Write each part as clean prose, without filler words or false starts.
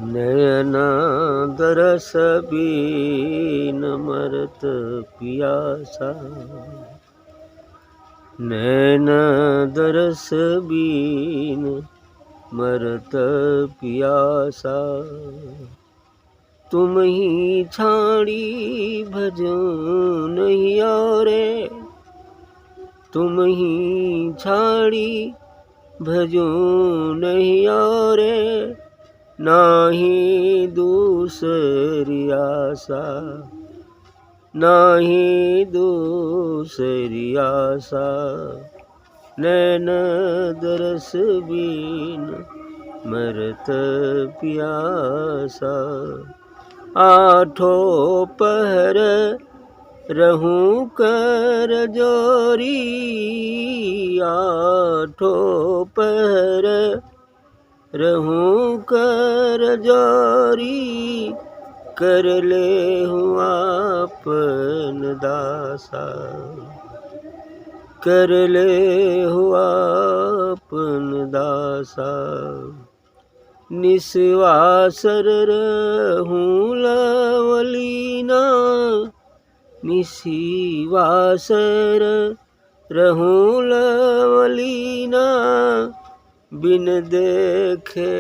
नयन दरस बीन मरत पियासा। नैन दरस बीन मरत पियासा। तुम ही छाड़ी भजो नहीं औरे। तुम ही छाड़ी भजो नहीं औरे। नाही दूसरी आशा। नाही दूसरी आशा। नैन दरस बीन मरत पियासा। आठों पहर रहूं कर जोरी। आठों पहर रहूं कर जोरी। कर ले हूँ आपन दासा। कर ले हूँ आपन दासा। निस्वासर रहूं लवलीना। निस्वासर रहूं लवलीना। बिन देखे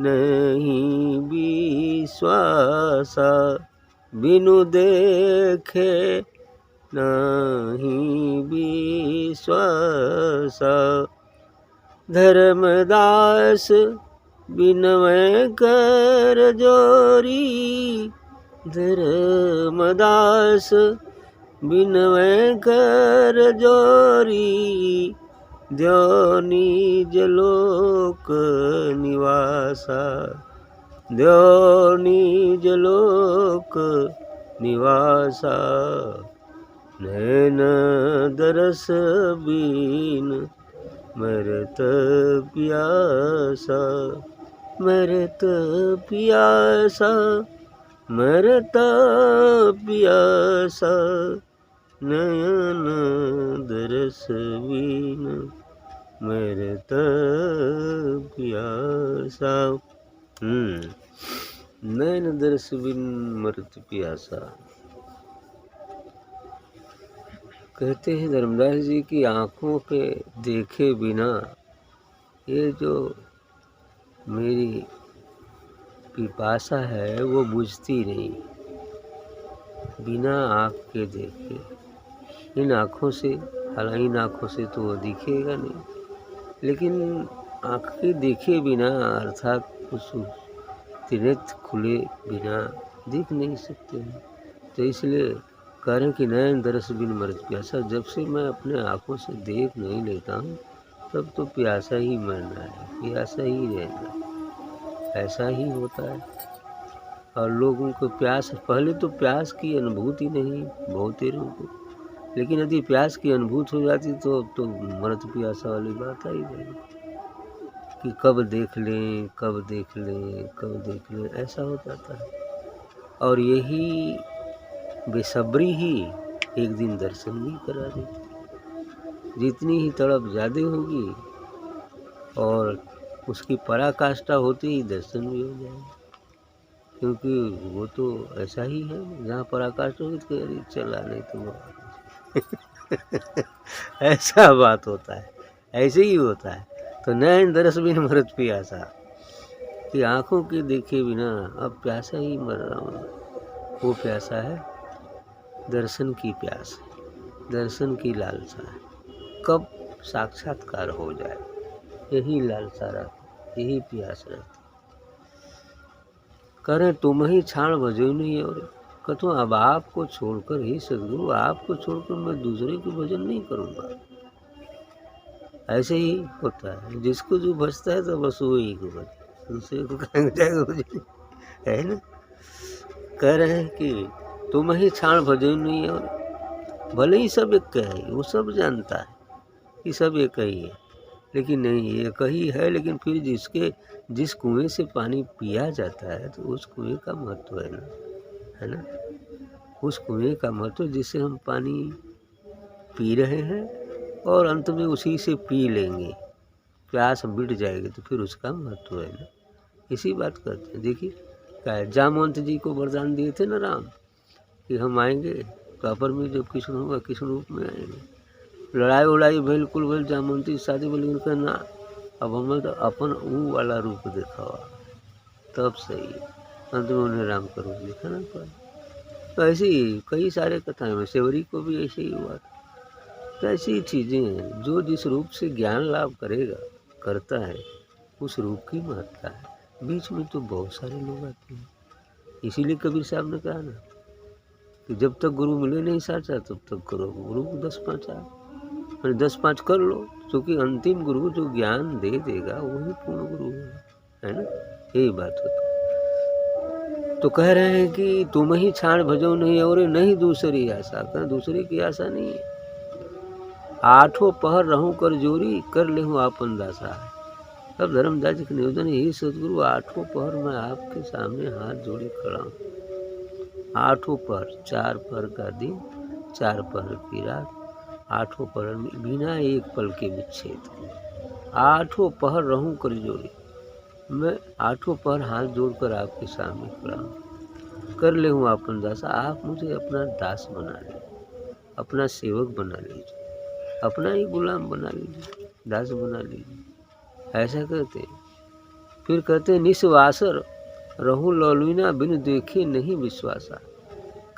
नहीं विश्वासा। बिनु देखे नहीं विश्वासा। धर्मदास बिनवै कर जोरी। धर्मदास बिनवै कर जोरी। द्यो निज लोक निवासा। द्यो निज लोक निवासा। नैन दरस बीन मरत पियासा। मरत पियासा। मरत पियासा। नयन दरस बीन मरत पियासा। नैन दरस बिन मरत पियासा। कहते हैं धर्मदास जी की आँखों के देखे बिना ये जो मेरी पिपासा है वो बुझती नहीं। बिना आँख के देखे इन आँखों से, हालांकि इन आँखों से तो वो दिखेगा नहीं, लेकिन आँख के देखे बिना अर्थात उस त्रिनेत्र खुले बिना दिख नहीं सकते हैं। तो इसलिए कह रहे हैं कि नैन दरस बिन मरत प्यासा। जब से मैं अपने आँखों से देख नहीं लेता हूँ तब तो प्यासा ही मरना है, प्यासा ही रहना है। ऐसा ही होता है। और लोगों को प्यास, पहले तो प्यास की अनुभूति नहीं बहुत देर को, लेकिन यदि प्यास की अनुभूति हो जाती तो मरत प्यासा वाली बात आई जाएगी कि कब देख लें, कब देख लें, कब देख लें, ऐसा हो जाता है। और यही बेसब्री ही एक दिन दर्शन भी करा देती। जितनी ही तड़प ज़्यादा होगी और उसकी पराकाष्ठा होती ही दर्शन भी हो जाएगा। क्योंकि वो तो ऐसा ही है, जहाँ पराकाष्ठा होगी तो अरे चला नहीं तो ऐसा बात होता है, ऐसे ही होता है। तो नैन दरस बिन मरत पियासा कि आँखों के देखे बिना अब प्यासा ही मर रहा हूँ। वो प्यासा है दर्शन की प्यास है, दर्शन की लालसा है। कब साक्षात्कार हो जाए यही लालसा रहती, यही प्यास रहती। करें तुम ही छाड़ भजो नहीं और कहूँ अब आपको छोड़कर ही सदगुरु, आपको छोड़कर मैं दूसरे को भजन नहीं करूँगा। ऐसे ही होता है, जिसको जो भजता है तो बस वही को भज, दूसरे को कहेंगे जाएगा भजन, है ना। कह रहे हैं कि तुम ही छाड़ भजो नहीं और भले ही सब एक कहे, वो सब जानता है कि सब एक ही है, लेकिन नहीं एक ही है। लेकिन फिर जिस कुएं से पानी पिया जाता है तो उस कुएं का महत्व है ना, है ना। उस कुएं का महत्व जिससे हम पानी पी रहे हैं और अंत में उसी से पी लेंगे, प्यास मिट जाएगी तो फिर उसका महत्व है ना। इसी बात करते हैं। देखिए क्या है, जामवंत जी को वरदान दिए थे ना राम कि हम आएंगे द्वापर में, जब कृष्ण होगा कृष्ण रूप में आएंगे। लड़ाई उड़ाई बिल्कुल बिल जामवंती की शादी बोली उनका ना, अब हमें तो अपन वो वाला रूप देखा हुआ तब सही है। अंत में उन्हें राम का रूप दिखाना पड़ा। तो ऐसे ही कई सारे कथाएं में सेवरी को भी ऐसे ही हुआ। तो ऐसी चीज़ें हैं, जो जिस रूप से ज्ञान लाभ करेगा करता है उस रूप की महत्ता है। बीच में तो बहुत सारे लोग आते हैं, इसीलिए कबीर साहब ने कहा ना कि जब तक गुरु मिले नहीं साचा तब तक करो गुरु को 10-5 और 10-5 कर लो, क्योंकि अंतिम गुरु जो ज्ञान दे देगा वही पूर्ण गुरु है ना। यही बात होती है। तो कह रहे हैं कि तुम ही छाड़ भजो नहीं और नहीं दूसरी आशा, कहा दूसरी की आशा नहीं है। आठों पहर रहूं कर जोरी, कर ले हूँ आपन दासा। अब धर्मदास जी का निवेदन है, सदगुरु 8 पहर मैं आपके सामने हाथ जोड़े खड़ा हूँ। 8 पहर, 4 पहर का दिन, 4 पहर की रात, 8 पहर में बिना एक पल के विच्छेद, 8 पहर रहूं कर जोड़े, मैं 8 पहर हाथ जोड़कर आपके सामने खड़ा हूँ। कर ले हूँ आपन दासा, आप मुझे अपना दास बना लीजिए, अपना सेवक बना लीजिए, अपना ही गुलाम बना लीजिए, दास बना लीजिए। ऐसा कहते हैं। फिर कहते हैं निस्वासर रहूं लौलुना, बिन देखे नहीं विश्वासा।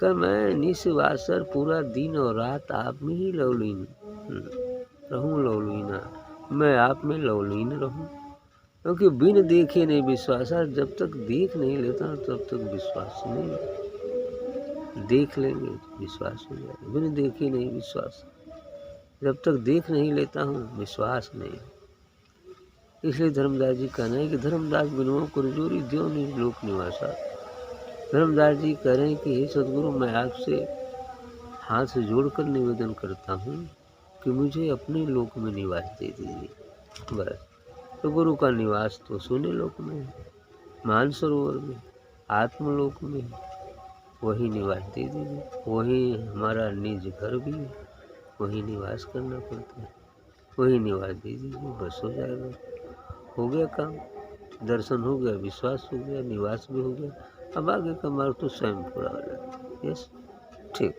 कि मैं निस्वासर पूरा दिन और रात आप में ही लौलीन रहूं, लौलीना मैं आप में लौलीन रहूं, क्योंकि बिन देखे नहीं विश्वासा। जब तक देख नहीं लेता तब तक विश्वास नहीं, देख लेंगे विश्वास हो जाएगा। बिन देखे नहीं विश्वास, जब तक देख नहीं लेता हूँ विश्वास नहीं। इसलिए धर्मदास जी कहना है कि धर्मदास बिनुओं कुरजोरी द्यो लोक निवासा। धर्मदास जी कह रहे हैं कि हे सदगुरु, मैं आपसे हाथ से जोड़कर निवेदन करता हूँ कि मुझे अपने लोक में निवास दे दीजिए। बस, तो गुरु का निवास तो शून्य लोक में है, मानसरोवर में, आत्मलोक में, वही निवास दे दीजिए। वही हमारा निज घर भी है, वही निवास करना पड़ता है, वही निवास दे दीजिए, बस हो जाएगा। हो गया काम, दर्शन हो गया, विश्वास हो गया, निवास भी हो गया। अब आगे का मार्ग तो स्वयं पूरा हो जाता है। यस, ठीक।